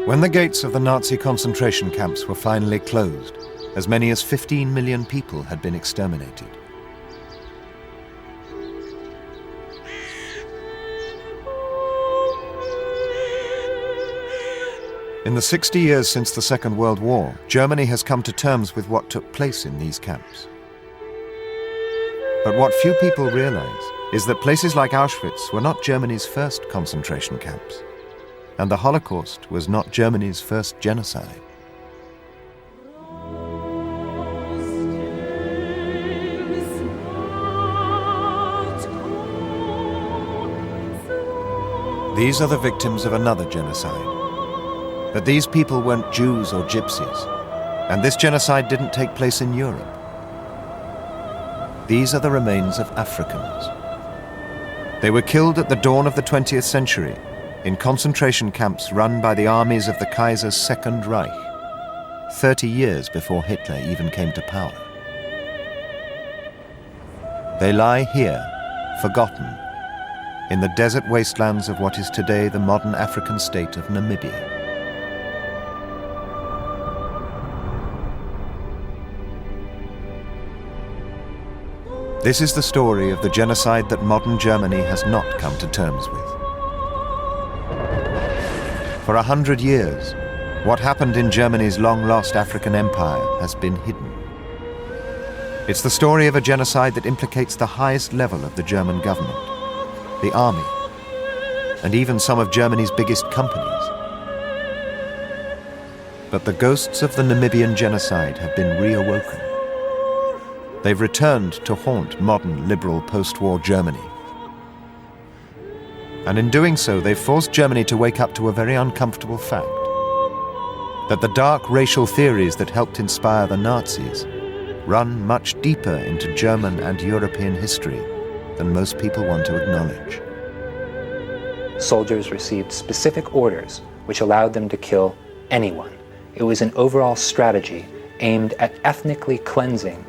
When the gates of the Nazi concentration camps were finally closed, as many as 15 million people had been exterminated. In the 60 years since the Second World War, Germany has come to terms with what took place in these camps. But what few people realize is that places like Auschwitz were not Germany's first concentration camps, and the Holocaust was not Germany's first genocide. These are the victims of another genocide. But these people weren't Jews or gypsies, and this genocide didn't take place in Europe. These are the remains of Africans. They were killed at the dawn of the 20th century in concentration camps run by the armies of the Kaiser's Second Reich, 30 years before Hitler even came to power. They lie here, forgotten, in the desert wastelands of what is today the modern African state of Namibia. This is the story of the genocide that modern Germany has not come to terms with. For 100 years, what happened in Germany's long-lost African empire has been hidden. It's the story of a genocide that implicates the highest level of the German government, the army, and even some of Germany's biggest companies. But the ghosts of the Namibian genocide have been reawoken. They've returned to haunt modern, liberal, post-war Germany. And in doing so, they've forced Germany to wake up to a very uncomfortable fact: that the dark racial theories that helped inspire the Nazis run much deeper into German and European history than most people want to acknowledge. Soldiers received specific orders which allowed them to kill anyone. It was an overall strategy aimed at ethnically cleansing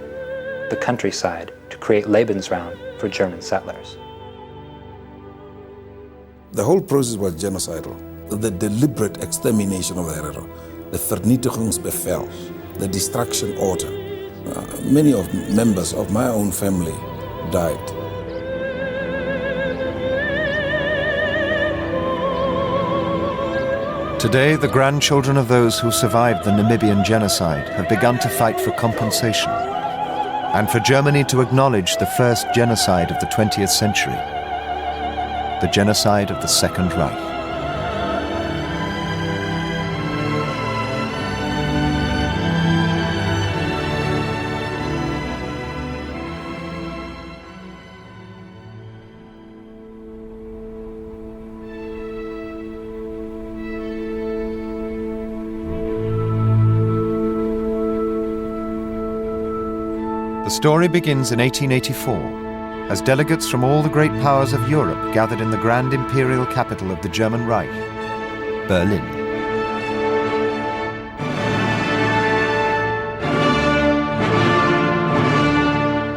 the countryside to create Lebensraum for German settlers. The whole process was genocidal. The deliberate extermination of the Herero, the Vernietigingsbevel, the destruction order. Many of members of my own family died. Today, the grandchildren of those who survived the Namibian genocide have begun to fight for compensation, and for Germany to acknowledge the first genocide of the 20th century, the genocide of the Second Reich. The story begins in 1884, as delegates from all the great powers of Europe gathered in the grand imperial capital of the German Reich, Berlin.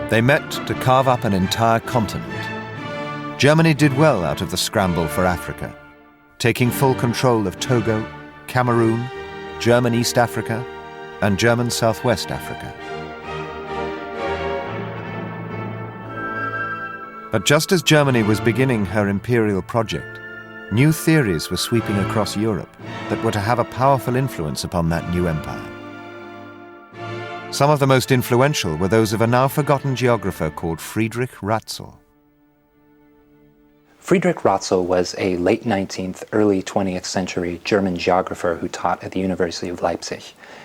They met to carve up an entire continent. Germany did well out of the scramble for Africa, taking full control of Togo, Cameroon, German East Africa, and German Southwest Africa. But just as Germany was beginning her imperial project, new theories were sweeping across Europe that were to have a powerful influence upon that new empire. Some of the most influential were those of a now-forgotten geographer called Friedrich Ratzel. Friedrich Ratzel was a late 19th, early 20th century German geographer who taught at the University of Leipzig,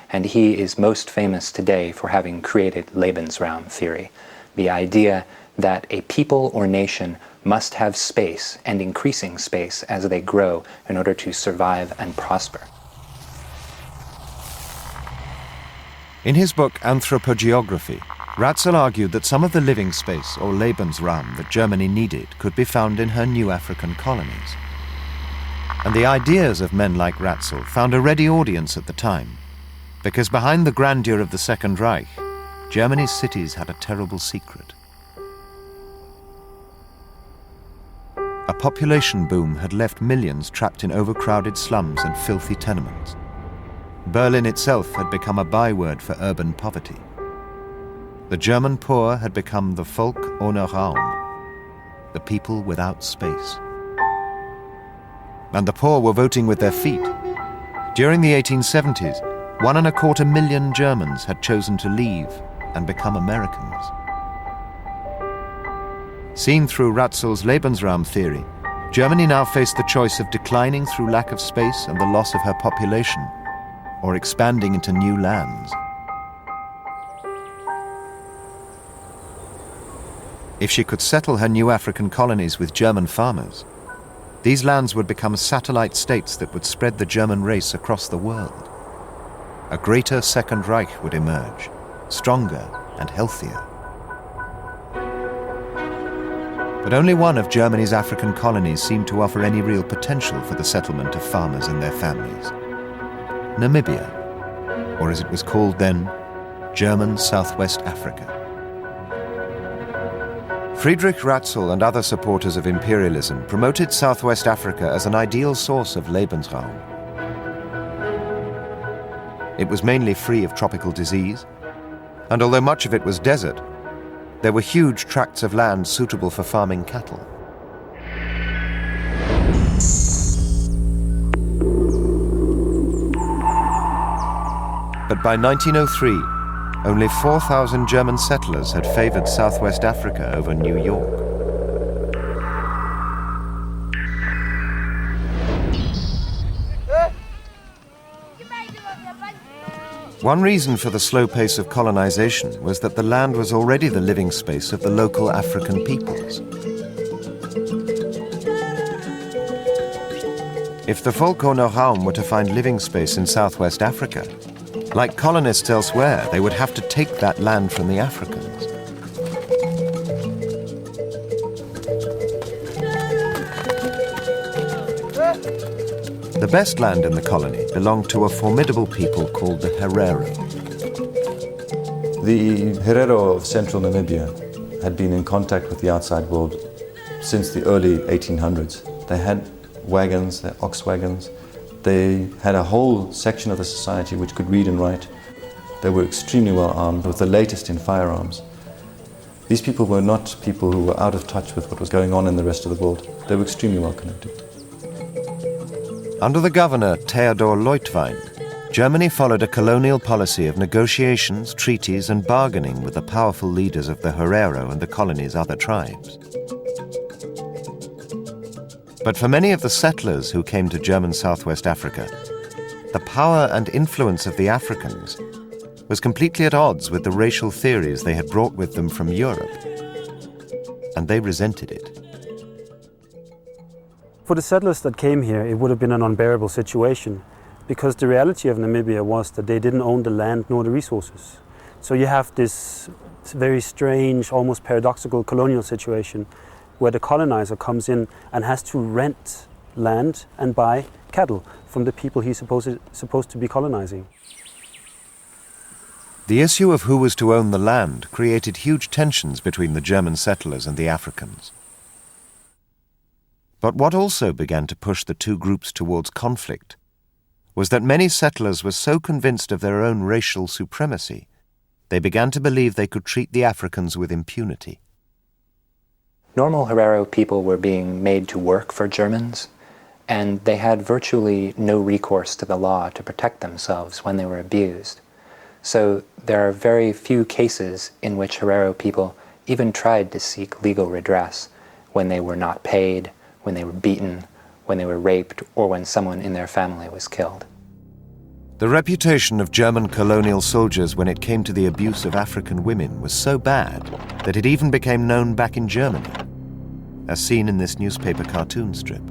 and he is most famous today for having created Lebensraum theory, the idea that a people or nation must have space, and increasing space as they grow, in order to survive and prosper. In his book Anthropogeography, Ratzel argued that some of the living space, or Lebensraum, that Germany needed could be found in her new African colonies. And the ideas of men like Ratzel found a ready audience at the time, because behind the grandeur of the Second Reich, Germany's cities had a terrible secret. A population boom had left millions trapped in overcrowded slums and filthy tenements. Berlin itself had become a byword for urban poverty. The German poor had become the Volk ohne Raum, the people without space. And the poor were voting with their feet. During the 1870s, 1.25 million Germans had chosen to leave and become Americans. Seen through Ratzel's Lebensraum theory, Germany now faced the choice of declining through lack of space and the loss of her population, or expanding into new lands. If she could settle her new African colonies with German farmers, these lands would become satellite states that would spread the German race across the world. A greater Second Reich would emerge, stronger and healthier. But only one of Germany's African colonies seemed to offer any real potential for the settlement of farmers and their families. Namibia, or as it was called then, German Southwest Africa. Friedrich Ratzel and other supporters of imperialism promoted Southwest Africa as an ideal source of Lebensraum. It was mainly free of tropical disease, and although much of it was desert, there were huge tracts of land suitable for farming cattle. But by 1903, only 4,000 German settlers had favored Southwest Africa over New York. One reason for the slow pace of colonization was that the land was already the living space of the local African peoples. If the Volk ohne Raum were to find living space in Southwest Africa, like colonists elsewhere, they would have to take that land from the Africans. The best land in the colony belonged to a formidable people called the Herero. The Herero of central Namibia had been in contact with the outside world since the early 1800s. They had wagons, their ox wagons. They had a whole section of the society which could read and write. They were extremely well armed with the latest in firearms. These people were not people who were out of touch with what was going on in the rest of the world. They were extremely well connected. Under the governor, Theodor Leutwein, Germany followed a colonial policy of negotiations, treaties, and bargaining with the powerful leaders of the Herero and the colony's other tribes. But for many of the settlers who came to German Southwest Africa, the power and influence of the Africans was completely at odds with the racial theories they had brought with them from Europe, and they resented it. For the settlers that came here, it would have been an unbearable situation, because the reality of Namibia was that they didn't own the land nor the resources. So you have this very strange, almost paradoxical colonial situation where the colonizer comes in and has to rent land and buy cattle from the people he's supposed to be colonizing. The issue of who was to own the land created huge tensions between the German settlers and the Africans. But what also began to push the two groups towards conflict was that many settlers were so convinced of their own racial supremacy, they began to believe they could treat the Africans with impunity. Normal Herero people were being made to work for Germans, and they had virtually no recourse to the law to protect themselves when they were abused. So there are very few cases in which Herero people even tried to seek legal redress when they were not paid, when they were beaten, when they were raped, or when someone in their family was killed. The reputation of German colonial soldiers when it came to the abuse of African women was so bad that it even became known back in Germany, as seen in this newspaper cartoon strip.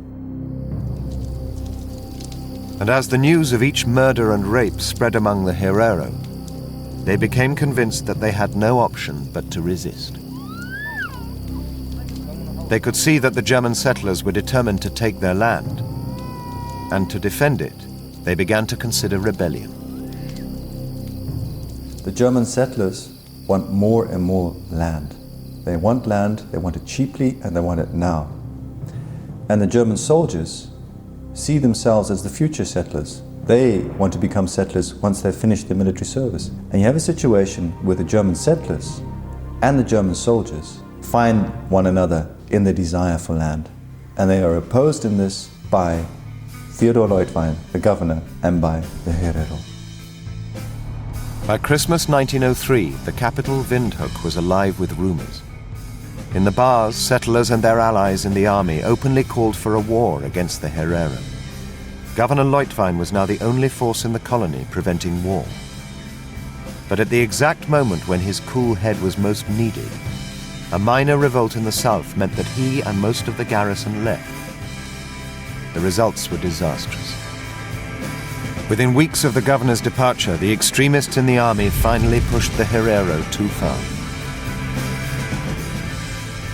And as the news of each murder and rape spread among the Herero, they became convinced that they had no option but to resist. They could see that the German settlers were determined to take their land, and to defend it, they began to consider rebellion. The German settlers want more and more land. They want land, they want it cheaply, and they want it now. And the German soldiers see themselves as the future settlers. They want to become settlers once they've finished their military service. And you have a situation where the German settlers and the German soldiers find one another in their desire for land. And they are opposed in this by Theodor Leutwein, the governor, and by the Herero. By Christmas 1903, the capital Windhoek was alive with rumours. In the bars, settlers and their allies in the army openly called for a war against the Herero. Governor Leutwein was now the only force in the colony preventing war. But at the exact moment when his cool head was most needed, a minor revolt in the south meant that he and most of the garrison left. The results were disastrous. Within weeks of the governor's departure, the extremists in the army finally pushed the Herero too far.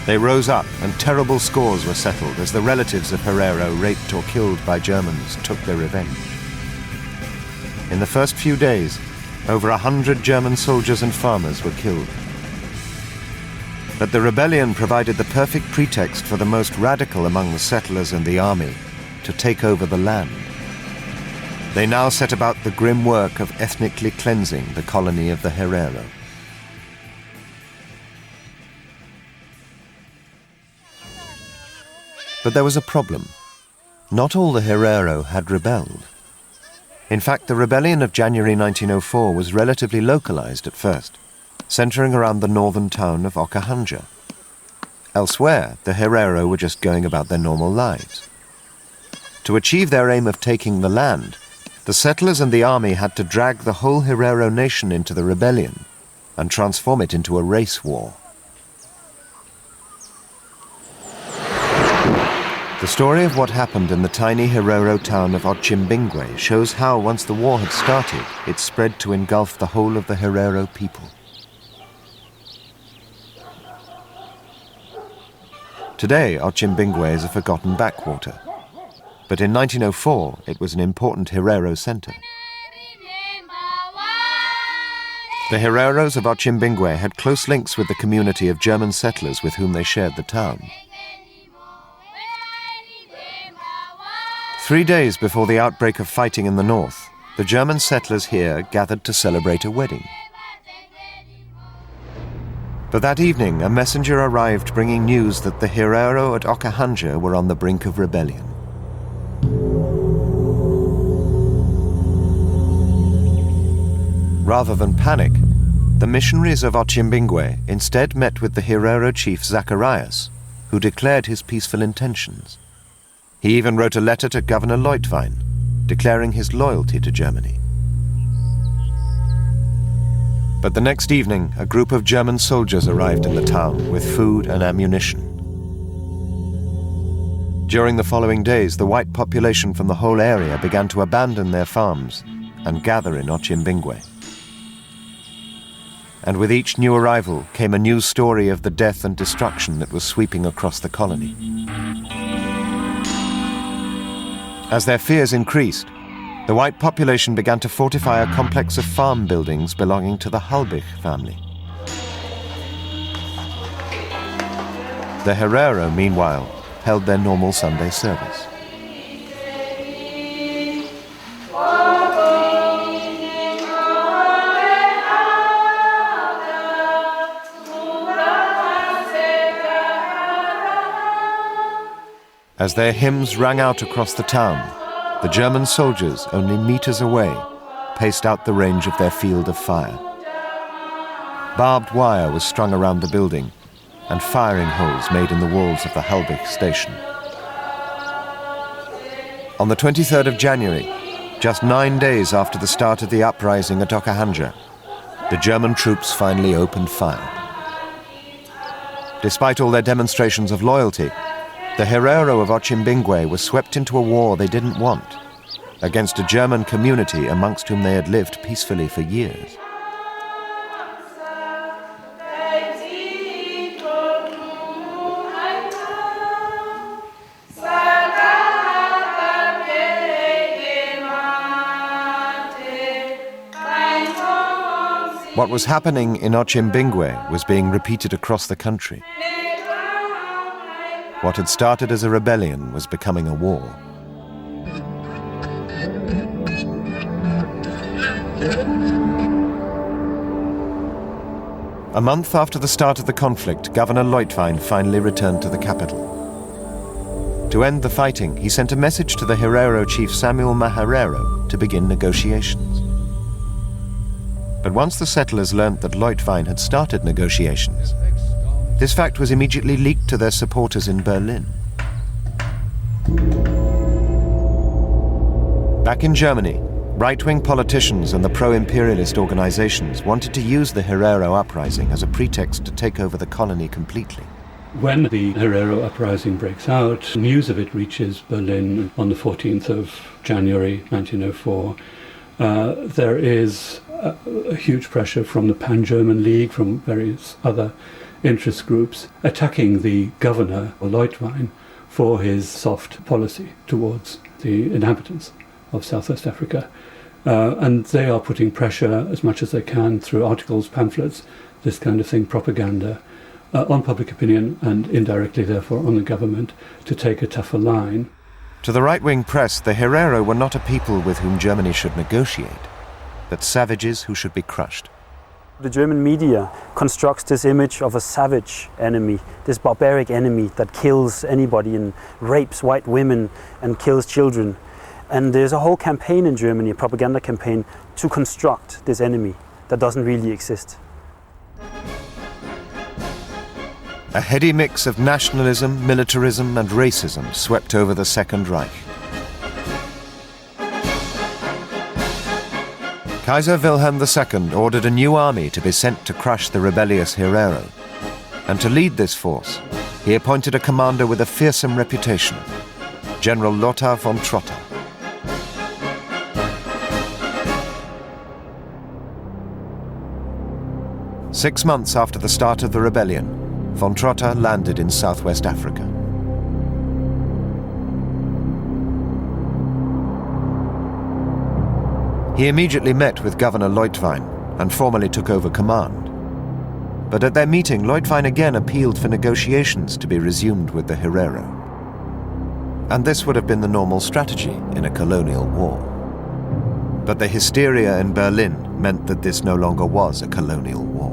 They rose up and terrible scores were settled as the relatives of Herero, raped or killed by Germans, took their revenge. In the first few days, over 100 German soldiers and farmers were killed. But the rebellion provided the perfect pretext for the most radical among the settlers and the army to take over the land. They now set about the grim work of ethnically cleansing the colony of the Herero. But there was a problem. Not all the Herero had rebelled. In fact, the rebellion of January 1904 was relatively localized at first, centering around the northern town of Okahanja. Elsewhere, the Herero were just going about their normal lives. To achieve their aim of taking the land, the settlers and the army had to drag the whole Herero nation into the rebellion and transform it into a race war. The story of what happened in the tiny Herero town of Otjimbingwe shows how, once the war had started, it spread to engulf the whole of the Herero people. Today, Otjimbingwe is a forgotten backwater, but in 1904 it was an important Herero center. The Hereros of Otjimbingwe had close links with the community of German settlers with whom they shared the town. 3 days before the outbreak of fighting in the north, the German settlers here gathered to celebrate a wedding. But that evening, a messenger arrived bringing news that the Herero at Okahanja were on the brink of rebellion. Rather than panic, the missionaries of Otjimbingwe instead met with the Herero chief Zacharias, who declared his peaceful intentions. He even wrote a letter to Governor Leutwein, declaring his loyalty to Germany. But the next evening, a group of German soldiers arrived in the town with food and ammunition. During the following days, the white population from the whole area began to abandon their farms and gather in Otjimbingwe. And with each new arrival came a new story of the death and destruction that was sweeping across the colony. As their fears increased, the white population began to fortify a complex of farm buildings belonging to the Halbich family. The Herero, meanwhile, held their normal Sunday service. As their hymns rang out across the town, the German soldiers, only meters away, paced out the range of their field of fire. Barbed wire was strung around the building, and firing holes made in the walls of the Halbich station. On the 23rd of January, just 9 days after the start of the uprising at Okahanja, the German troops finally opened fire. Despite all their demonstrations of loyalty, the Herero of Otjimbingwe were swept into a war they didn't want, against a German community amongst whom they had lived peacefully for years. What was happening in Otjimbingwe was being repeated across the country. What had started as a rebellion was becoming a war. A month after the start of the conflict, Governor Leutwein finally returned to the capital. To end the fighting, he sent a message to the Herero chief Samuel Maharero to begin negotiations. But once the settlers learnt that Leutwein had started negotiations, this fact was immediately leaked to their supporters in Berlin. Back in Germany, right-wing politicians and the pro-imperialist organizations wanted to use the Herero uprising as a pretext to take over the colony completely. When the Herero uprising breaks out, news of it reaches Berlin on the 14th of January 1904. There is a huge pressure from the Pan-German League, from various other interest groups, attacking the governor, Leutwein, for his soft policy towards the inhabitants of Southwest Africa. And they are putting pressure as much as they can through articles, pamphlets, this kind of thing, propaganda, on public opinion and indirectly, therefore, on the government to take a tougher line. To the right-wing press, the Herero were not a people with whom Germany should negotiate, but savages who should be crushed. The German media constructs this image of a savage enemy, this barbaric enemy that kills anybody and rapes white women and kills children. And there's a whole campaign in Germany, a propaganda campaign, to construct this enemy that doesn't really exist. A heady mix of nationalism, militarism and racism swept over the Second Reich. Kaiser Wilhelm II ordered a new army to be sent to crush the rebellious Herero. And to lead this force, he appointed a commander with a fearsome reputation, General Lothar von Trotter. Six months after the start of the rebellion, von Trotter landed in southwest Africa. He immediately met with Governor Leutwein and formally took over command. But at their meeting, Leutwein again appealed for negotiations to be resumed with the Herero. And this would have been the normal strategy in a colonial war. But the hysteria in Berlin meant that this no longer was a colonial war.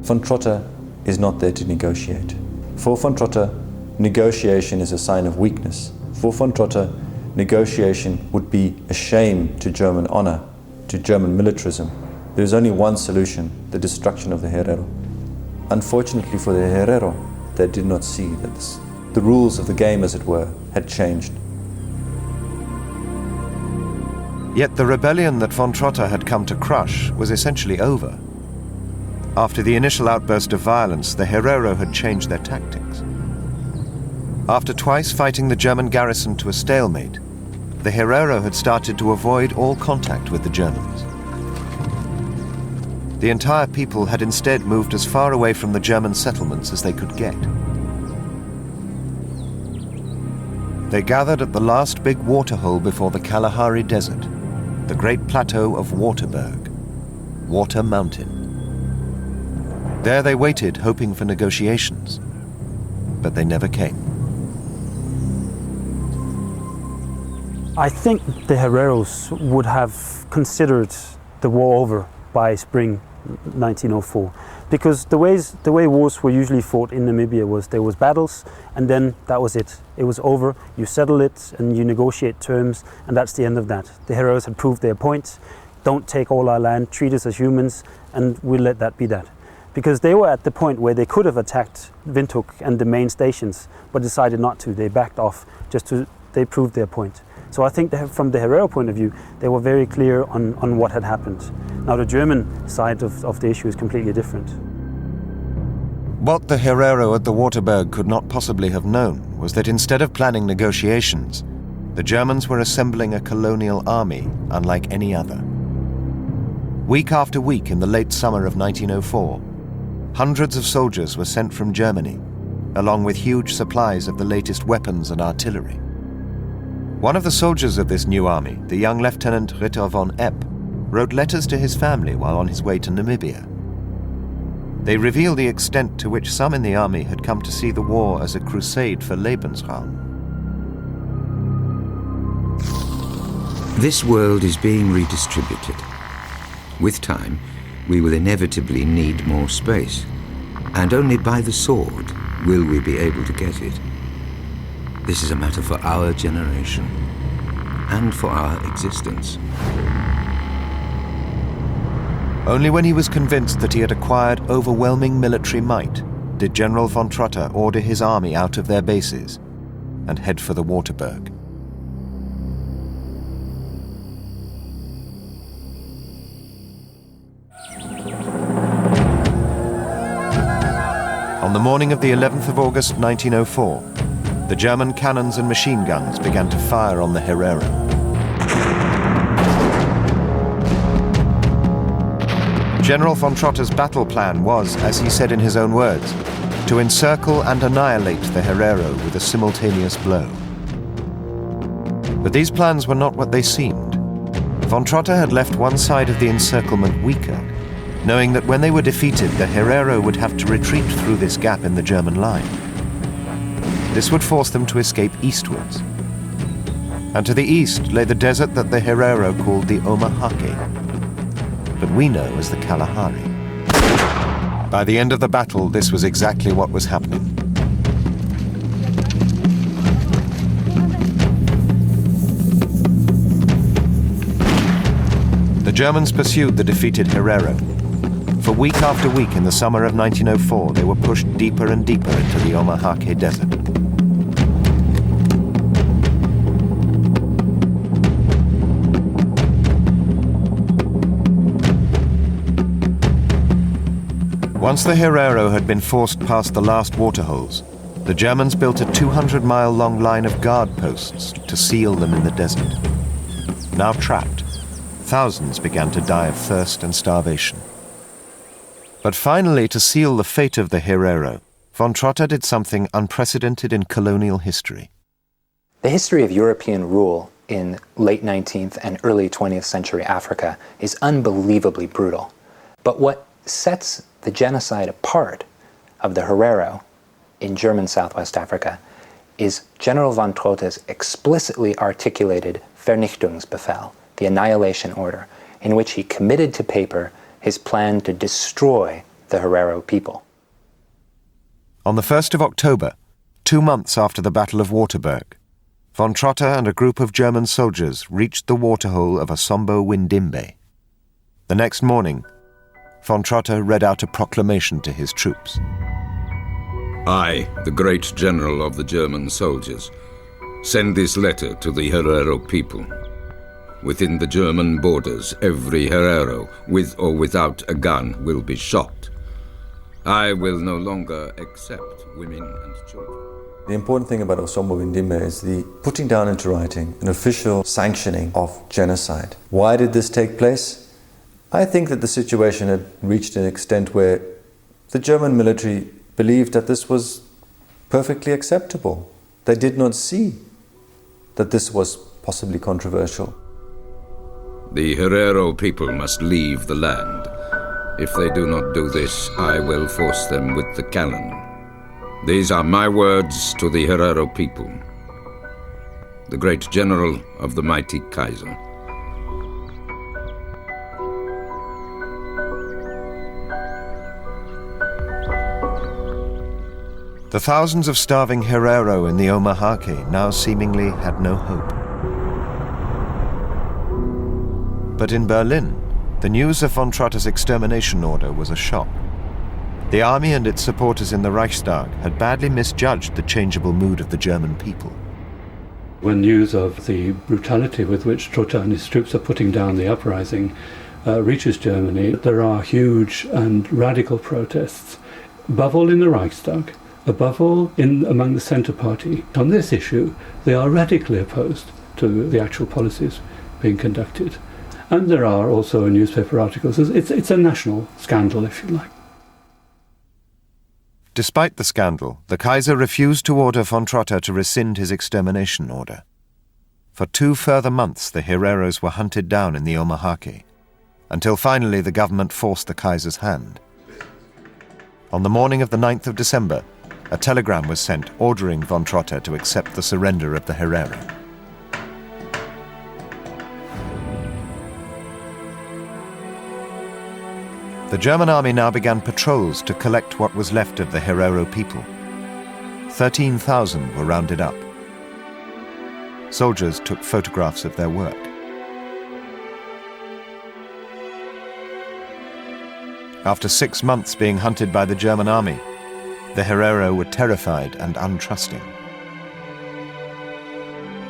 Von Trotter is not there to negotiate. For von Trotter, negotiation is a sign of weakness. For von Trotter, negotiation would be a shame to German honor, to German militarism. There is only one solution, the destruction of the Herero. Unfortunately for the Herero, they did not see that the rules of the game, as it were, had changed. Yet the rebellion that von Trotter had come to crush was essentially over. After the initial outburst of violence, the Herero had changed their tactics. After twice fighting the German garrison to a stalemate, the Herero had started to avoid all contact with the Germans. The entire people had instead moved as far away from the German settlements as they could get. They gathered at the last big waterhole before the Kalahari Desert, the great plateau of Waterberg, Water Mountain. There they waited, hoping for negotiations, but they never came. I think the Hereros would have considered the war over by spring 1904, because the way wars were usually fought in Namibia was there was battles and then that was it. It was over, you settle it and you negotiate terms and that's the end of that. The Hereros had proved their point, don't take all our land, treat us as humans and we'll let that be that. Because they were at the point where they could have attacked Windhoek and the main stations but decided not to. They backed off they proved their point. So I think that from the Herero point of view, they were very clear on what had happened. Now the German side of the issue is completely different. What the Herero at the Waterberg could not possibly have known was that instead of planning negotiations, the Germans were assembling a colonial army unlike any other. Week after week in the late summer of 1904, hundreds of soldiers were sent from Germany, along with huge supplies of the latest weapons and artillery. One of the soldiers of this new army, the young Lieutenant Ritter von Epp, wrote letters to his family while on his way to Namibia. They reveal the extent to which some in the army had come to see the war as a crusade for Lebensraum. This world is being redistributed. With time, we will inevitably need more space, and only by the sword will we be able to get it. This is a matter for our generation, and for our existence. Only when he was convinced that he had acquired overwhelming military might did General von Trotter order his army out of their bases and head for the Waterberg. On the morning of the 11th of August 1904, the German cannons and machine guns began to fire on the Herero. General von Trotter's battle plan was, as he said in his own words, to encircle and annihilate the Herero with a simultaneous blow. But these plans were not what they seemed. Von Trotter had left one side of the encirclement weaker, knowing that when they were defeated, the Herero would have to retreat through this gap in the German line. This would force them to escape eastwards. And to the east lay the desert that the Herero called the Omahake, but we know as the Kalahari. By the end of the battle, this was exactly what was happening. The Germans pursued the defeated Herero. For week after week in the summer of 1904, they were pushed deeper and deeper into the Omahake Desert. Once the Herero had been forced past the last waterholes, the Germans built a 200-mile-long line of guard posts to seal them in the desert. Now trapped, thousands began to die of thirst and starvation. But finally, to seal the fate of the Herero, von Trotter did something unprecedented in colonial history. The history of European rule in late 19th and early 20th century Africa is unbelievably brutal. But what sets the genocide apart of the Herero in German Southwest Africa is General von Trotter's explicitly articulated Vernichtungsbefehl, the annihilation order, in which he committed to paper his plan to destroy the Herero people. On the 1st of October, 2 months after the Battle of Waterberg, von Trotter and a group of German soldiers reached the waterhole of Asombo Windimbe. The next morning, von Trotter read out a proclamation to his troops. I, the great general of the German soldiers, send this letter to the Herero people. Within the German borders, every Herero, with or without a gun, will be shot. I will no longer accept women and children. The important thing about Asombo Windimbe is the putting down into writing an official sanctioning of genocide. Why did this take place? I think that the situation had reached an extent where the German military believed that this was perfectly acceptable. They did not see that this was possibly controversial. The Herero people must leave the land. If they do not do this, I will force them with the cannon. These are my words to the Herero people, the great general of the mighty Kaiser. The thousands of starving Herero in the Omahake now seemingly had no hope. But in Berlin, the news of von Trotter's extermination order was a shock. The army and its supporters in the Reichstag had badly misjudged the changeable mood of the German people. When news of the brutality with which Trotter and his troops are putting down the uprising reaches Germany, there are huge and radical protests, above all in the Reichstag, above all among the Centre Party. On this issue, they are radically opposed to the actual policies being conducted. And there are also newspaper articles. It's a national scandal, if you like. Despite the scandal, the Kaiser refused to order von Trotter to rescind his extermination order. For 2 further months, the Hereros were hunted down in the Omahake, until finally the government forced the Kaiser's hand. On the morning of the 9th of December, a telegram was sent ordering von Trotter to accept the surrender of the Herero. The German army now began patrols to collect what was left of the Herero people. 13,000 were rounded up. Soldiers took photographs of their work. After 6 months being hunted by the German army, the Herero were terrified and untrusting.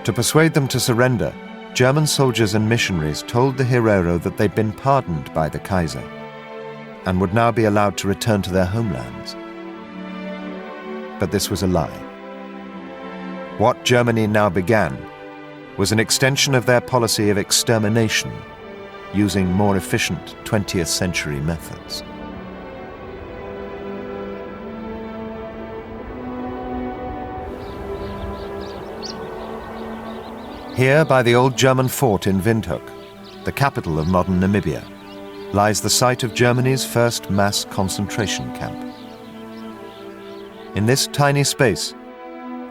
To persuade them to surrender, German soldiers and missionaries told the Herero that they'd been pardoned by the Kaiser and would now be allowed to return to their homelands. But this was a lie. What Germany now began was an extension of their policy of extermination, using more efficient 20th century methods. Here, by the old German fort in Windhoek, the capital of modern Namibia, lies the site of Germany's first mass concentration camp. In this tiny space,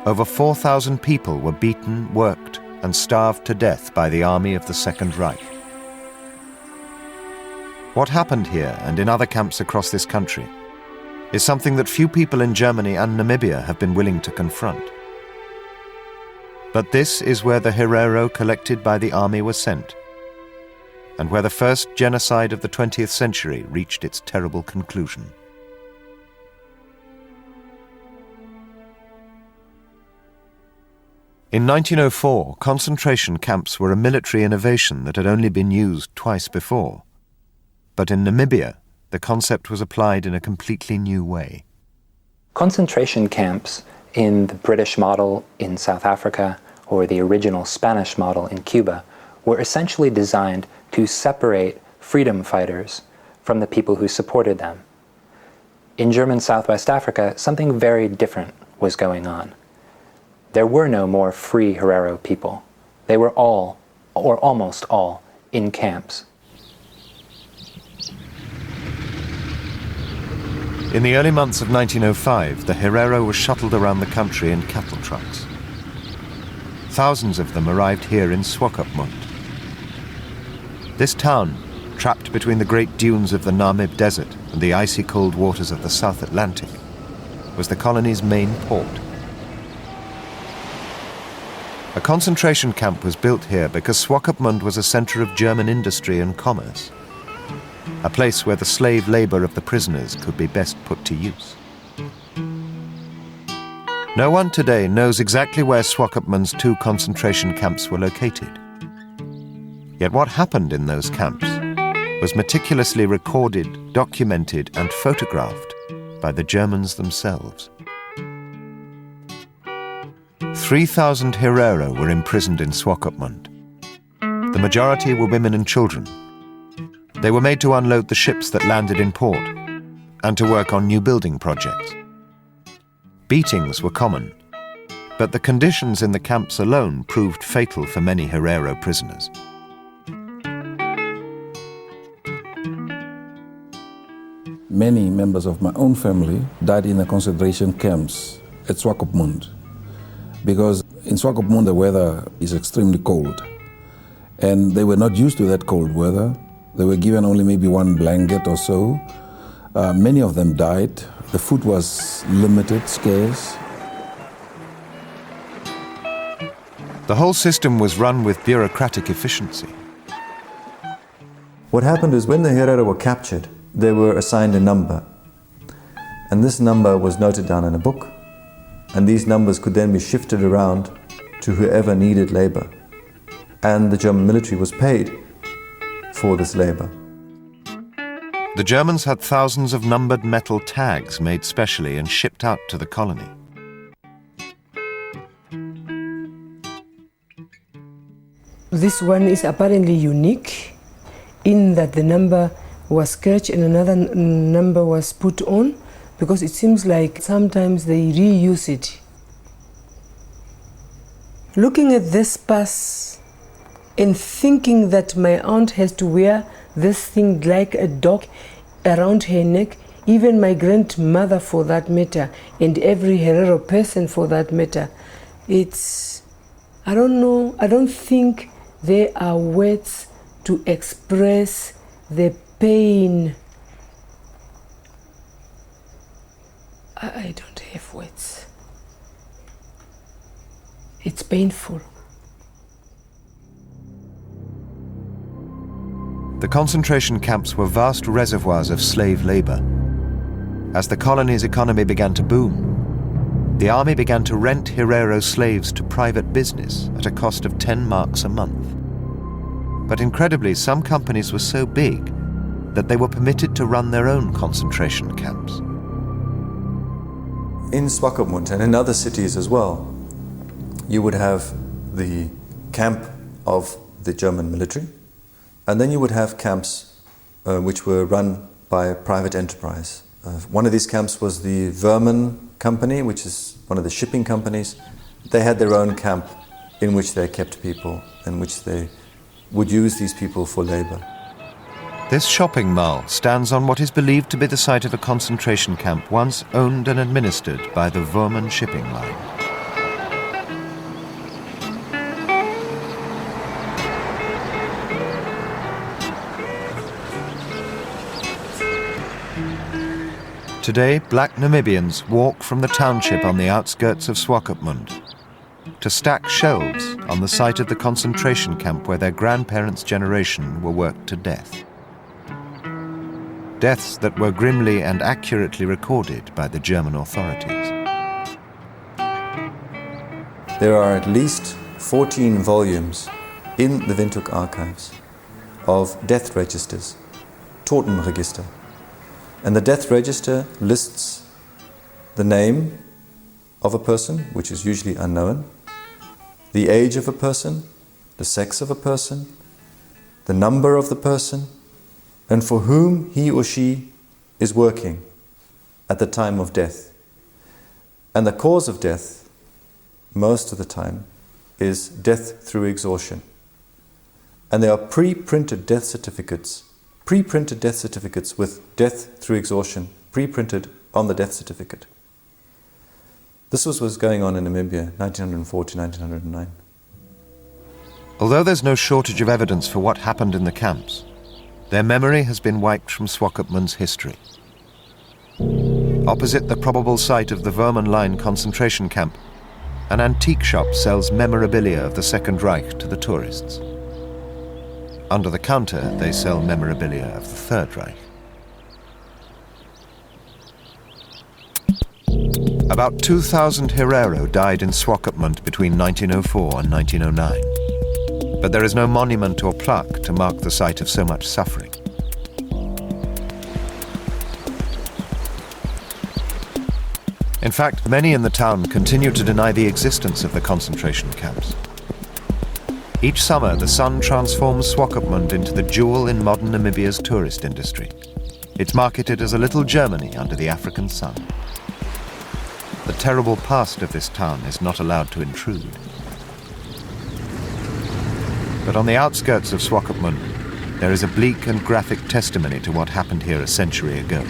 over 4,000 people were beaten, worked, and starved to death by the army of the Second Reich. What happened here and in other camps across this country is something that few people in Germany and Namibia have been willing to confront. But this is where the Herero collected by the army were sent, and where the first genocide of the 20th century reached its terrible conclusion. In 1904, concentration camps were a military innovation that had only been used twice before. But in Namibia, the concept was applied in a completely new way. Concentration camps in the British model in South Africa or the original Spanish model in Cuba were essentially designed to separate freedom fighters from the people who supported them. In German Southwest Africa, something very different was going on. There were no more free Herero people. They were all, or almost all, in camps. In the early months of 1905, the Herero was shuttled around the country in cattle trucks. Thousands of them arrived here in Swakopmund. This town, trapped between the great dunes of the Namib Desert and the icy cold waters of the South Atlantic, was the colony's main port. A concentration camp was built here because Swakopmund was a center of German industry and commerce, a place where the slave labor of the prisoners could be best put to use. No one today knows exactly where Swakopmund's 2 concentration camps were located. Yet what happened in those camps was meticulously recorded, documented, and photographed by the Germans themselves. 3,000 Herero were imprisoned in Swakopmund. The majority were women and children. They were made to unload the ships that landed in port and to work on new building projects. Beatings were common, but the conditions in the camps alone proved fatal for many Herero prisoners. Many members of my own family died in the concentration camps at Swakopmund, because in Swakopmund the weather is extremely cold, and they were not used to that cold weather. They were given only maybe 1 blanket or so. Many of them died. The food was limited, scarce. The whole system was run with bureaucratic efficiency. What happened is when the Herero were captured, they were assigned a number. And this number was noted down in a book. And these numbers could then be shifted around to whoever needed labor. And the German military was paid for this labor. The Germans had thousands of numbered metal tags made specially and shipped out to the colony. This one is apparently unique in that the number was scratched and another number was put on, because it seems like sometimes they reuse it. Looking at this pass and thinking that my aunt has to wear this thing like a dog around her neck, even my grandmother for that matter, and every Herero person for that matter. It's, I don't know, I don't think there are words to express the pain. I don't have words. It's painful. The concentration camps were vast reservoirs of slave labor. As the colony's economy began to boom, the army began to rent Herero slaves to private business at a cost of 10 marks a month. But incredibly, some companies were so big that they were permitted to run their own concentration camps. In Swakopmund and in other cities as well, you would have the camp of the German military, and then you would have camps which were run by private enterprise. One of these camps was the Verman Company, which is one of the shipping companies. They had their own camp in which they kept people, in which they would use these people for labor. This shopping mall stands on what is believed to be the site of a concentration camp once owned and administered by the Verman shipping line. Today, black Namibians walk from the township on the outskirts of Swakopmund to stack shelves on the site of the concentration camp where their grandparents' generation were worked to death. Deaths that were grimly and accurately recorded by the German authorities. There are at least 14 volumes in the Windhoek archives of death registers, Totenregister. And the death register lists the name of a person, which is usually unknown, the age of a person, the sex of a person, the number of the person, and for whom he or she is working at the time of death. And the cause of death, most of the time, is death through exhaustion. And there are pre-printed death certificates with death through exhaustion pre-printed on the death certificate. This was what was going on in Namibia, 1904 to 1909. Although there's no shortage of evidence for what happened in the camps, their memory has been wiped from Swakopmund's history. Opposite the probable site of the Verman Line concentration camp, an antique shop sells memorabilia of the Second Reich to the tourists. Under the counter, they sell memorabilia of the Third Reich. About 2,000 Herero died in Swakopmund between 1904 and 1909. But there is no monument or plaque to mark the site of so much suffering. In fact, many in the town continue to deny the existence of the concentration camps. Each summer, the sun transforms Swakopmund into the jewel in modern Namibia's tourist industry. It's marketed as a little Germany under the African sun. The terrible past of this town is not allowed to intrude. But on the outskirts of Swakopmund, there is a bleak and graphic testimony to what happened here a century ago.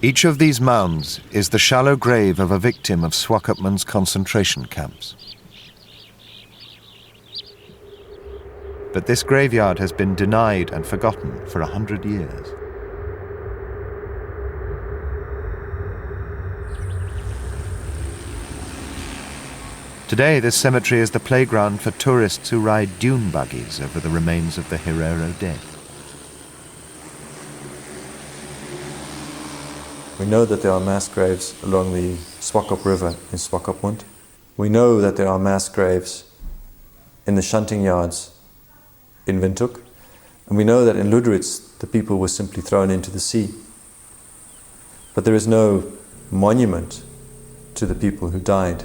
Each of these mounds is the shallow grave of a victim of Swakopmund's concentration camps. But this graveyard has been denied and forgotten for 100 years. Today, this cemetery is the playground for tourists who ride dune buggies over the remains of the Herero dead. We know that there are mass graves along the Swakop River in Swakopmund. We know that there are mass graves in the shunting yards in Windhoek. And we know that in Luderitz, the people were simply thrown into the sea. But there is no monument to the people who died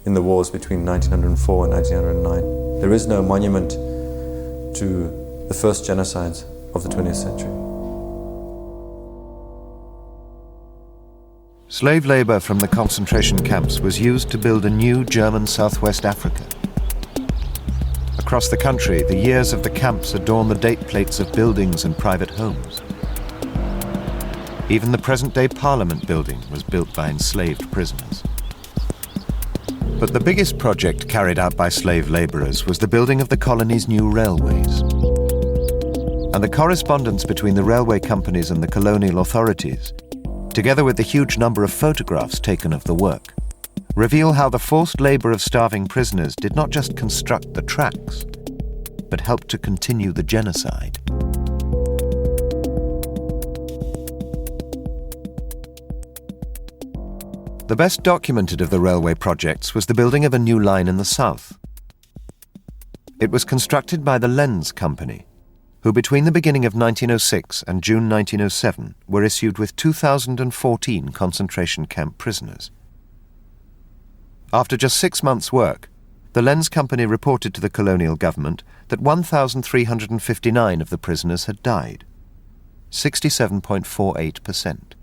in the wars between 1904 and 1909. There is no monument to the first genocides of the 20th century. Slave labor from the concentration camps was used to build a new German Southwest Africa. A across the country, the years of the camps adorn the date plates of buildings and private homes. Even the present-day Parliament building was built by enslaved prisoners. But the biggest project carried out by slave labourers was the building of the colony's new railways. And the correspondence between the railway companies and the colonial authorities, together with the huge number of photographs taken of the work, reveal how the forced labour of starving prisoners did not just construct the tracks, but helped to continue the genocide. The best documented of the railway projects was the building of a new line in the south. It was constructed by the Lens Company, who between the beginning of 1906 and June 1907 were issued with 2,014 concentration camp prisoners. After just 6 months' work, the Lens Company reported to the colonial government that 1,359 of the prisoners had died, 67.48%.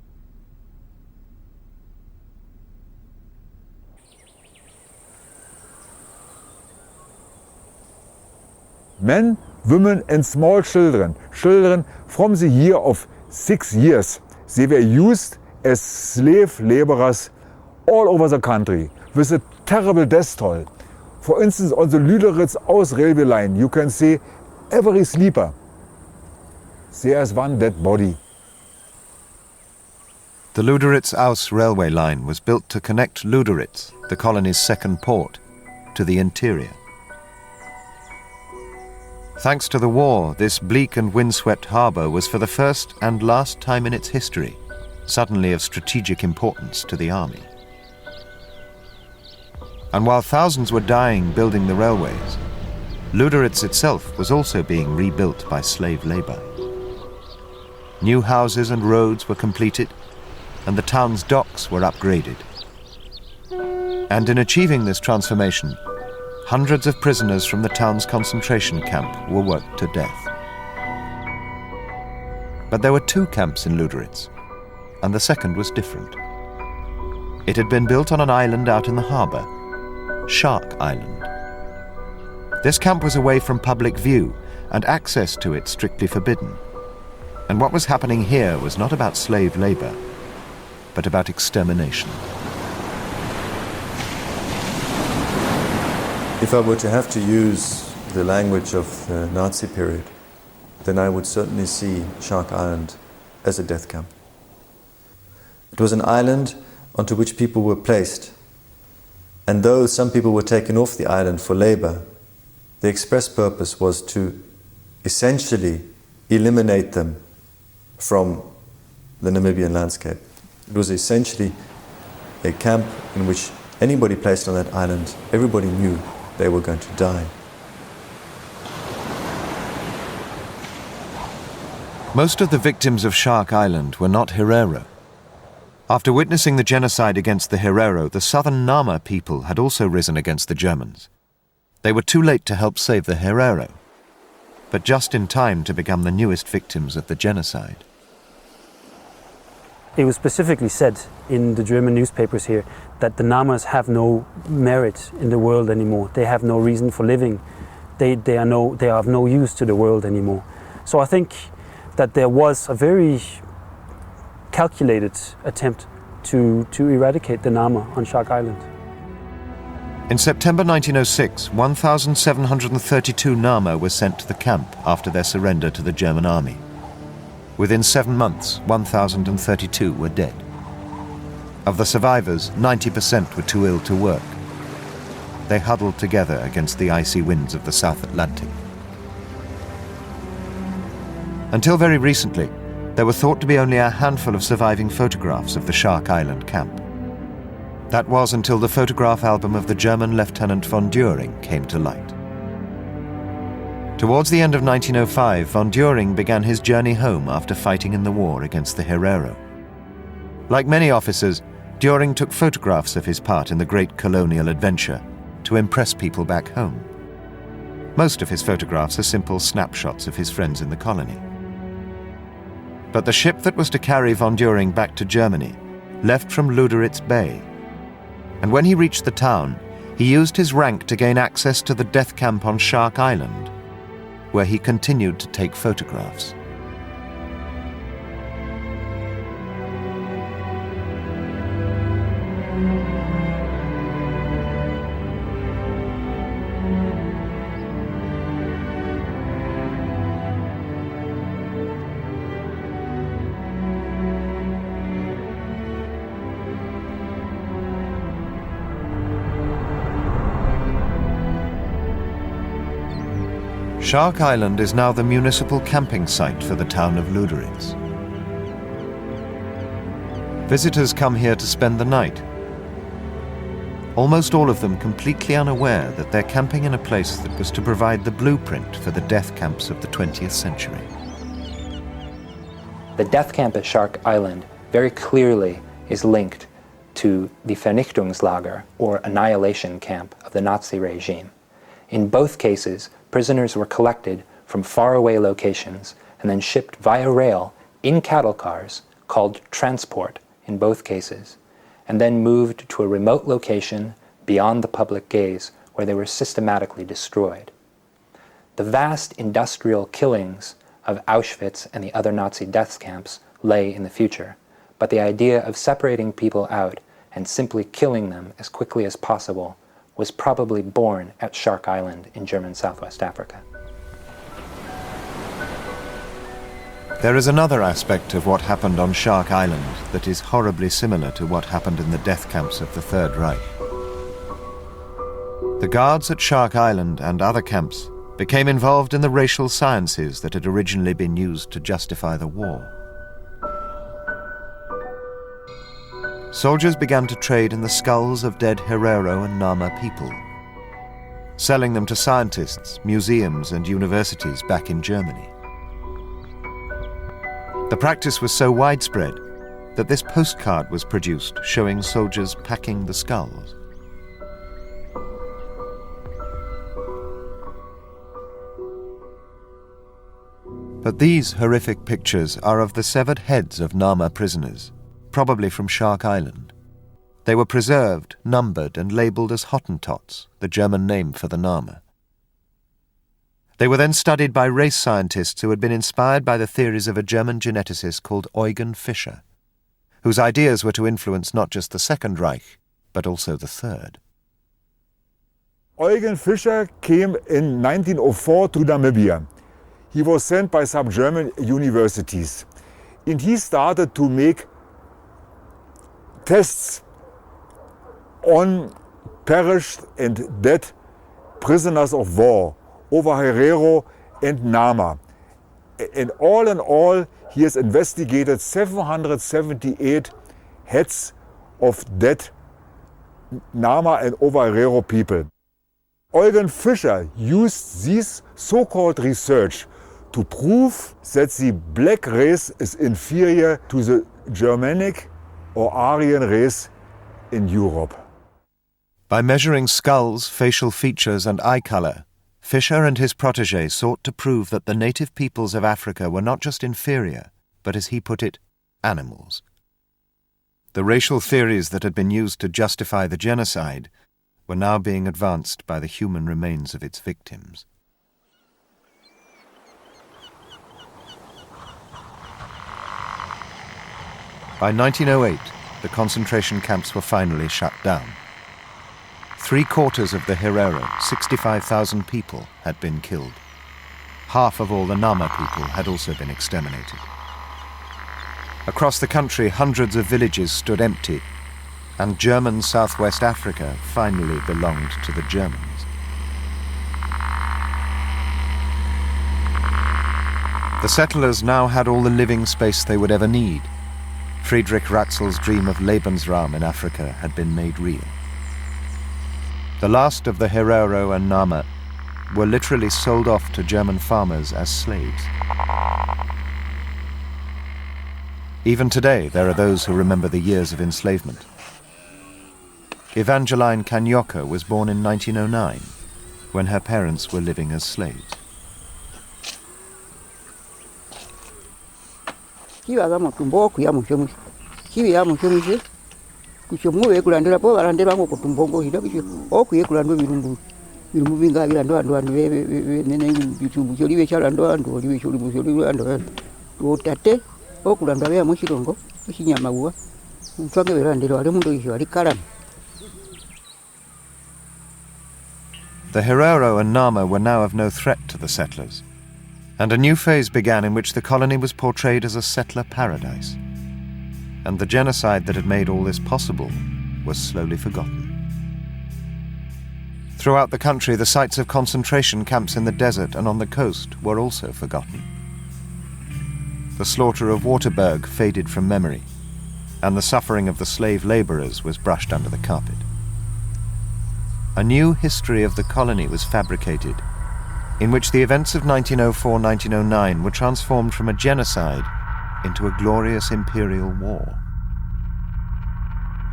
Men, women and small children from the year of 6 years, they were used as slave laborers all over the country with a terrible death toll. For instance, on the Lüderitz-Aus railway line, you can see every sleeper. There's one dead body. The Lüderitz-Aus railway line was built to connect Lüderitz, the colony's second port, to the interior. Thanks to the war, this bleak and windswept harbour was for the first and last time in its history suddenly of strategic importance to the army. And while thousands were dying building the railways, Lüderitz itself was also being rebuilt by slave labour. New houses and roads were completed, and the town's docks were upgraded. And in achieving this transformation, hundreds of prisoners from the town's concentration camp were worked to death. But there were 2 camps in Lüderitz, and the second was different. It had been built on an island out in the harbour, Shark Island. This camp was away from public view, and access to it strictly forbidden. And what was happening here was not about slave labour, but about extermination. If I were to have to use the language of the Nazi period, then I would certainly see Shark Island as a death camp. It was an island onto which people were placed, and though some people were taken off the island for labor, the express purpose was to essentially eliminate them from the Namibian landscape. It was essentially a camp in which anybody placed on that island, everybody knew they were going to die. Most of the victims of Shark Island were not Herero. After witnessing the genocide against the Herero, the southern Nama people had also risen against the Germans. They were too late to help save the Herero, but just in time to become the newest victims of the genocide. It was specifically said in the German newspapers here that the Namas have no merit in the world anymore. They have no reason for living. They are of no use to the world anymore. So I think that there was a very calculated attempt to eradicate the Nama on Shark Island. In September 1906, 1,732 Nama were sent to the camp after their surrender to the German army. Within 7 months, 1,032 were dead. Of the survivors, 90% were too ill to work. They huddled together against the icy winds of the South Atlantic. Until very recently, there were thought to be only a handful of surviving photographs of the Shark Island camp. That was until the photograph album of the German Lieutenant von Düring came to light. Towards the end of 1905, von Düring began his journey home after fighting in the war against the Herero. Like many officers, Düring took photographs of his part in the great colonial adventure to impress people back home. Most of his photographs are simple snapshots of his friends in the colony. But the ship that was to carry von Düring back to Germany left from Lüderitz Bay. And when he reached the town, He used his rank to gain access to the death camp on Shark Island, where he continued to take photographs. Shark Island is now the municipal camping site for the town of Lüderitz. Visitors come here to spend the night, almost all of them completely unaware that they're camping in a place that was to provide the blueprint for the death camps of the 20th century. The death camp at Shark Island very clearly is linked to the Vernichtungslager, or annihilation camp, of the Nazi regime. In both cases, prisoners were collected from faraway locations and then shipped via rail in cattle cars, called transport in both cases, and then moved to a remote location beyond the public gaze where they were systematically destroyed. The vast industrial killings of Auschwitz and the other Nazi death camps lay in the future, but the idea of separating people out and simply killing them as quickly as possible was probably born at Shark Island in German Southwest Africa. There is another aspect of what happened on Shark Island that is horribly similar to what happened in the death camps of the Third Reich. The guards at Shark Island and other camps became involved in the racial sciences that had originally been used to justify the war. Soldiers began to trade in the skulls of dead Herero and Namqua people, selling them to scientists, museums, and universities back in Germany. The practice was so widespread that this postcard was produced showing soldiers packing the skulls. But these horrific pictures are of the severed heads of Namqua prisoners, probably from Shark Island. They were preserved, numbered, and labelled as Hottentots, the German name for the Namqua. They were then studied by race scientists who had been inspired by the theories of a German geneticist called Eugen Fischer, whose ideas were to influence not just the Second Reich, but also the Third. Eugen Fischer came in 1904 to Namibia. He was sent by some German universities, and he started to make tests on perished and dead prisoners of war over Herero and Namqua. And all in all, he has investigated 778 heads of dead Namqua and over Herero people. Eugen Fischer used this so-called research to prove that the black race is inferior to the Germanic or Aryan race in Europe. By measuring skulls, facial features, and eye color, Fischer and his protégé sought to prove that the native peoples of Africa were not just inferior, but, as he put it, animals. The racial theories that had been used to justify the genocide were now being advanced by the human remains of its victims. By 1908, the concentration camps were finally shut down. 3/4 of the Herero, 65,000 people, had been killed. Half of all the Namqua people had also been exterminated. Across the country, hundreds of villages stood empty, and German Southwest Africa finally belonged to the Germans. The settlers now had all the living space they would ever need. Friedrich Ratzel's dream of Lebensraum in Africa had been made real. The last of the Herero and Namqua were literally sold off to German farmers as slaves. Even today, there are those who remember the years of enslavement. Evangeline Kanyoka was born in 1909, when her parents were living as slaves. kuchomuwe kulandira po alandira ngo kutumbongo hida bicho okuye kulando birumbu binga birando andu nene bitumbu choliwe chalando andu oliwe choliwe choliwe andu otate okulanda bya mushirongo kinyama bwa mtwange berandira wale mundu isho ali kalam. The Herero and Nama were now of no threat to the settlers, and a new phase began in which the colony was portrayed as a settler paradise. And the genocide that had made all this possible was slowly forgotten. Throughout the country, the sites of concentration camps in the desert and on the coast were also forgotten. The slaughter of Waterberg faded from memory, and the suffering of the slave laborers was brushed under the carpet. A new history of the colony was fabricated, in which the events of 1904-1909 were transformed from a genocide into a glorious imperial war.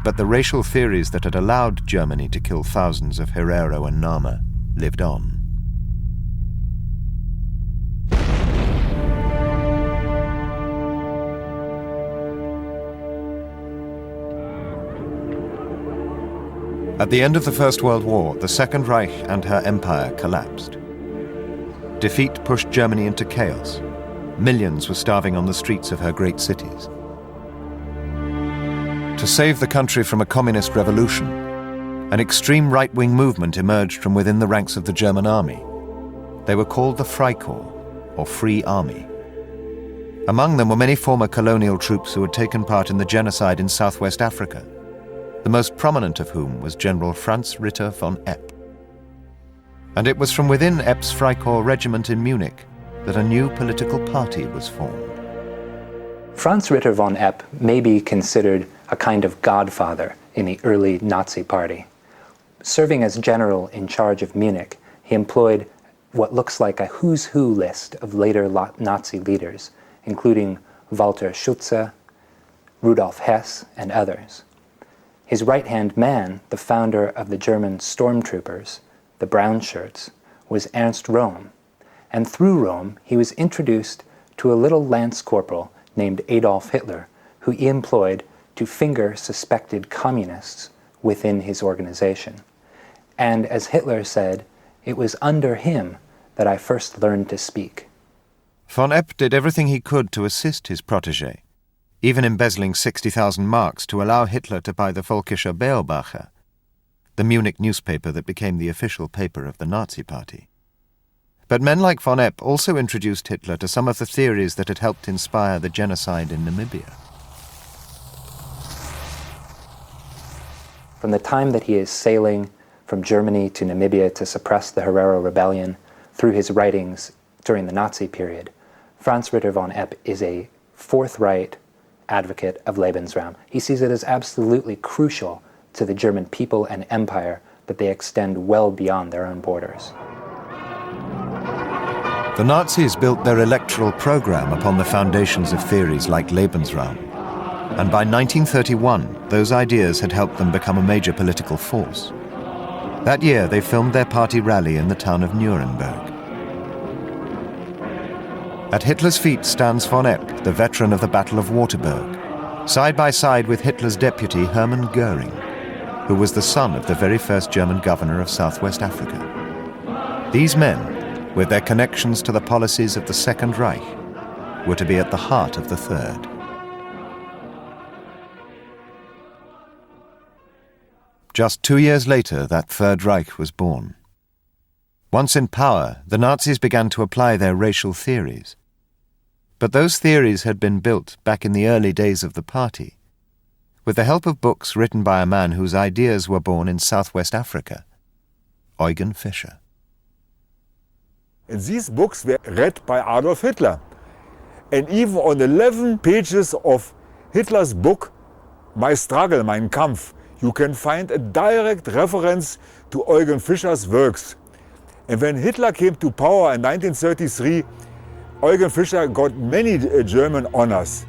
But the racial theories that had allowed Germany to kill thousands of Herero and Nama lived on. At the end of the First World War, the Second Reich and her empire collapsed. Defeat pushed Germany into chaos. Millions were starving on the streets of her great cities. To save the country from a communist revolution, an extreme right-wing movement emerged from within the ranks of the German army. They were called the Freikorps, or Free Army. Among them were many former colonial troops who had taken part in the genocide in Southwest Africa, the most prominent of whom was General Franz Ritter von Epp. And it was from within Epp's Freikorps regiment in Munich that a new political party was formed. Franz Ritter von Epp may be considered a kind of godfather in the early Nazi party. Serving as general in charge of Munich, he employed what looks like a who's who list of later Nazi leaders, including Walter Schütze, Rudolf Hess, and others. His right-hand man, the founder of the German stormtroopers, the Brown Shirts, was Ernst Röhm, and through Röhm he was introduced to a little lance corporal named Adolf Hitler, who he employed to finger suspected communists within his organization. And as Hitler said, it was under him that I first learned to speak. Von Epp did everything he could to assist his protégé, even embezzling 60,000 marks to allow Hitler to buy the Völkischer Beobachter, the Munich newspaper that became the official paper of the Nazi Party. But men like von Epp also introduced Hitler to some of the theories that had helped inspire the genocide in Namibia. From the time that he is sailing from Germany to Namibia to suppress the Herero rebellion through his writings during the Nazi period, Franz Ritter von Epp is a forthright advocate of Lebensraum. He sees it as absolutely crucial to the German people and empire that they extend well beyond their own borders. The Nazis built their electoral program upon the foundations of theories like Lebensraum, and by 1931, those ideas had helped them become a major political force. That year, they filmed their party rally in the town of Nuremberg. At Hitler's feet stands von Epp, the veteran of the Battle of Waterberg, side by side with Hitler's deputy Hermann Göring, who was the son of the very first German governor of Southwest Africa. These men, with their connections to the policies of the Second Reich, were to be at the heart of the Third. Just 2 years later, that Third Reich was born. Once in power, the Nazis began to apply their racial theories. But those theories had been built back in the early days of the party, with the help of books written by a man whose ideas were born in Southwest Africa, Eugen Fischer. And these books were read by Adolf Hitler. And even on 11 pages of Hitler's book, My Struggle, Mein Kampf, you can find a direct reference to Eugen Fischer's works. And when Hitler came to power in 1933, Eugen Fischer got many German honors.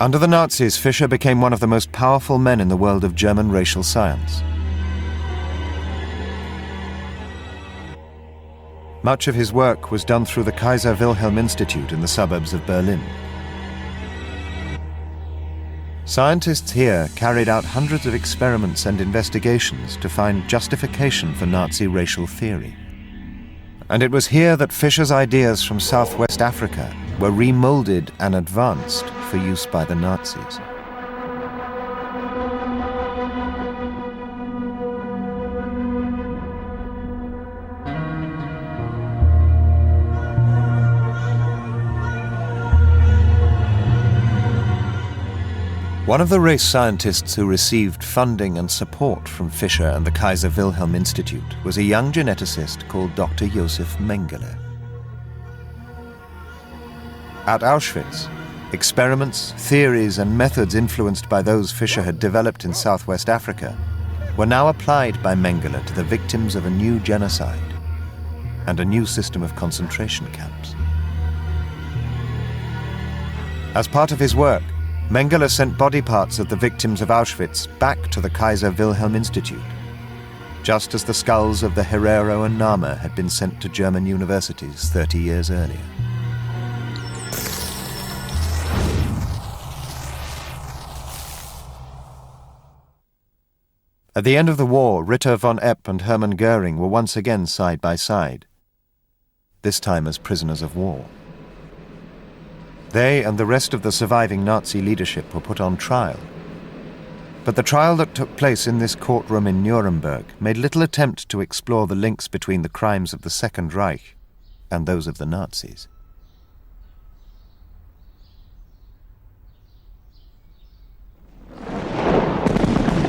Under the Nazis, Fischer became one of the most powerful men in the world of German racial science. Much of his work was done through the Kaiser Wilhelm Institute in the suburbs of Berlin. Scientists here carried out hundreds of experiments and investigations to find justification for Nazi racial theory. And it was here that Fischer's ideas from Southwest Africa were remolded and advanced for use by the Nazis. One of the race scientists who received funding and support from Fischer and the Kaiser Wilhelm Institute was a young geneticist called Dr. Josef Mengele. At Auschwitz, experiments, theories, and methods influenced by those Fischer had developed in Southwest Africa were now applied by Mengele to the victims of a new genocide and a new system of concentration camps. As part of his work, Mengele sent body parts of the victims of Auschwitz back to the Kaiser Wilhelm Institute, just as the skulls of the Herero and Namqua had been sent to German universities 30 years earlier. At the end of the war, Ritter von Epp and Hermann Goering were once again side by side, this time as prisoners of war. They and the rest of the surviving Nazi leadership were put on trial. But the trial that took place in this courtroom in Nuremberg made little attempt to explore the links between the crimes of the Second Reich and those of the Nazis.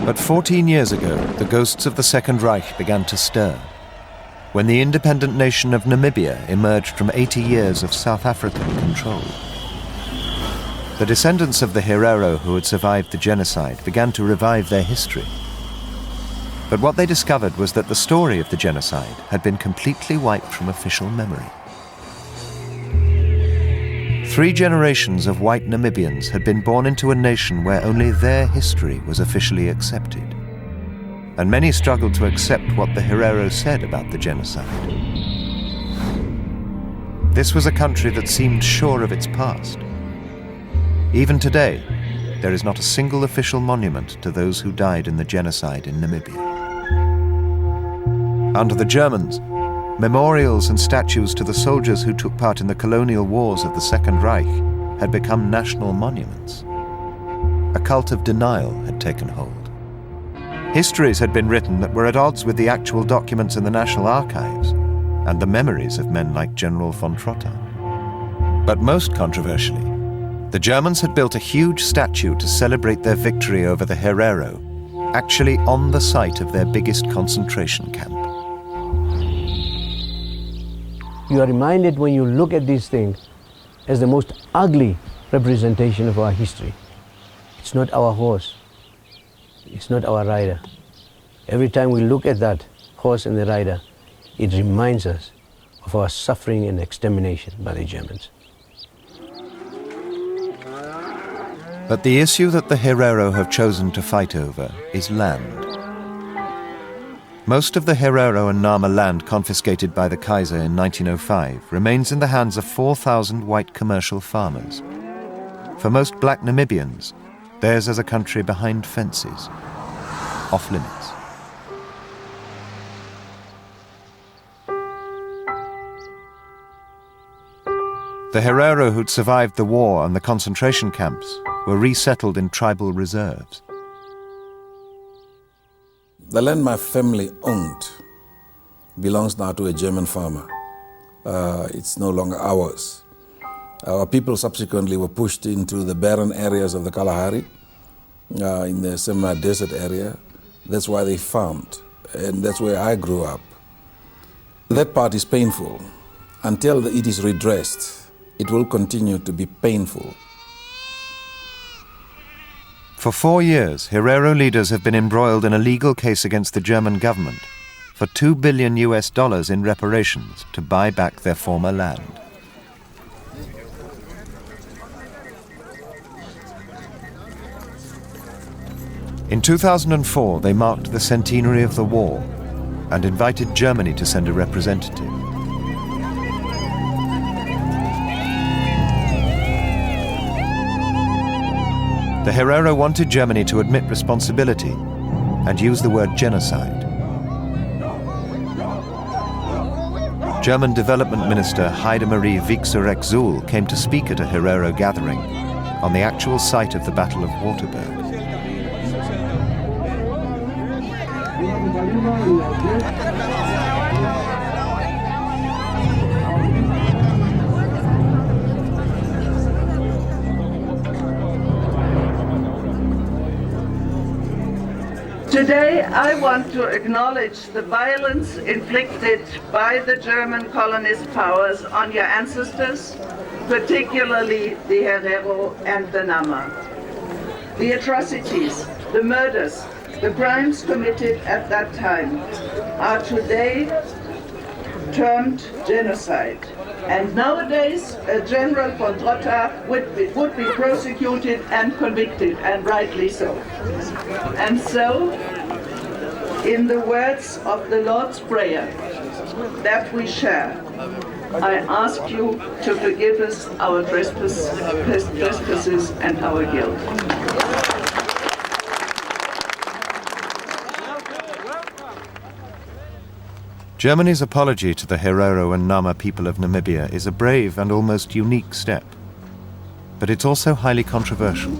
But 14 years ago, the ghosts of the Second Reich began to stir, when the independent nation of Namibia emerged from 80 years of South African control. The descendants of the Herero who had survived the genocide began to revive their history. But what they discovered was that the story of the genocide had been completely wiped from official memory. 3 generations of white Namibians had been born into a nation where only their history was officially accepted. And many struggled to accept what the Herero said about the genocide. This was a country that seemed sure of its past. Even today, there is not a single official monument to those who died in the genocide in Namibia. Under the Germans, memorials and statues to the soldiers who took part in the colonial wars of the Second Reich had become national monuments. A cult of denial had taken hold. Histories had been written that were at odds with the actual documents in the National Archives and the memories of men like General von Trotha. But most controversially, the Germans had built a huge statue to celebrate their victory over the Herero, actually on the site of their biggest concentration camp. You are reminded when you look at these things as the most ugly representation of our history. It's not our horse. It's not our rider. Every time we look at that horse and the rider, it reminds us of our suffering and extermination by the Germans. But the issue that the Herero have chosen to fight over is land. Most of the Herero and Namqua land confiscated by the Kaiser in 1905 remains in the hands of 4,000 white commercial farmers. For most black Namibians, theirs is a country behind fences, off limits. The Herero who'd survived the war and the concentration camps were resettled in tribal reserves. The land my family owned belongs now to a German farmer. It's no longer ours. Our people subsequently were pushed into the barren areas of the Kalahari, in the semi-desert area. That's why they farmed, and that's where I grew up. That part is painful. Until it is redressed, it will continue to be painful. For 4 years, Herero leaders have been embroiled in a legal case against the German government for $2 billion in reparations to buy back their former land. In 2004, they marked the centenary of the war and invited Germany to send a representative. The Herero wanted Germany to admit responsibility and use the word genocide. German Development Minister Heidemarie Wiecksereck-Zuhl came to speak at a Herero gathering on the actual site of the Battle of Waterberg. Today, I want to acknowledge the violence inflicted by the German colonist powers on your ancestors, particularly the Herero and the Nama. The atrocities, the murders, the crimes committed at that time are today termed genocide. And nowadays, General von Trotta would be prosecuted and convicted, and rightly so. And so, in the words of the Lord's Prayer that we share, I ask you to forgive us our trespasses and our guilt. Germany's apology to the Herero and Nama people of Namibia is a brave and almost unique step. But it's also highly controversial.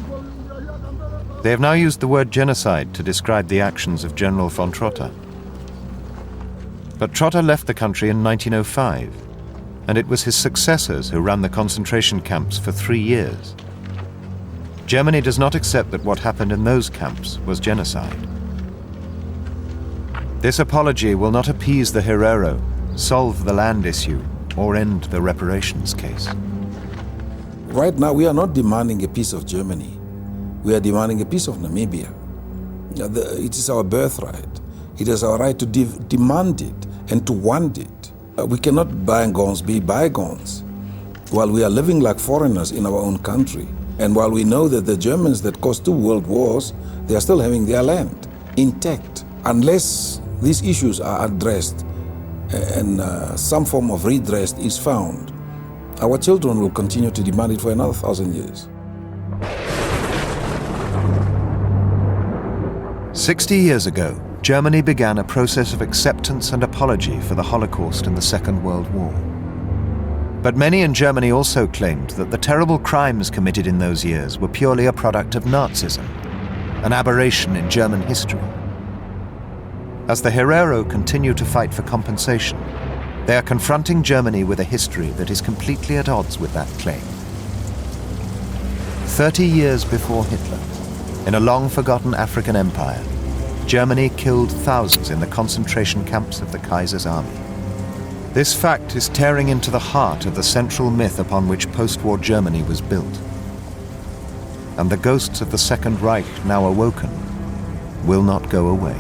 They have now used the word genocide to describe the actions of General von Trotta. But Trotta left the country in 1905, and it was his successors who ran the concentration camps for 3 years. Germany does not accept that what happened in those camps was genocide. This apology will not appease the Herero, solve the land issue, or end the reparations case. Right now, we are not demanding a piece of Germany. We are demanding a piece of Namibia. It is our birthright. It is our right to demand it and to want it. We cannot bygones be bygones. While we are living like foreigners in our own country, and while we know that the Germans that caused 2 world wars, they are still having their land intact. Unless these issues are addressed and some form of redress is found, our children will continue to demand it for another 1,000 years. 60 years ago, Germany began a process of acceptance and apology for the Holocaust in the Second World War. But many in Germany also claimed that the terrible crimes committed in those years were purely a product of Nazism, an aberration in German history. As the Herero continue to fight for compensation, they are confronting Germany with a history that is completely at odds with that claim. 30 years before Hitler, in a long-forgotten African empire, Germany killed thousands in the concentration camps of the Kaiser's army. This fact is tearing into the heart of the central myth upon which post-war Germany was built. And the ghosts of the Second Reich, now awoken, will not go away.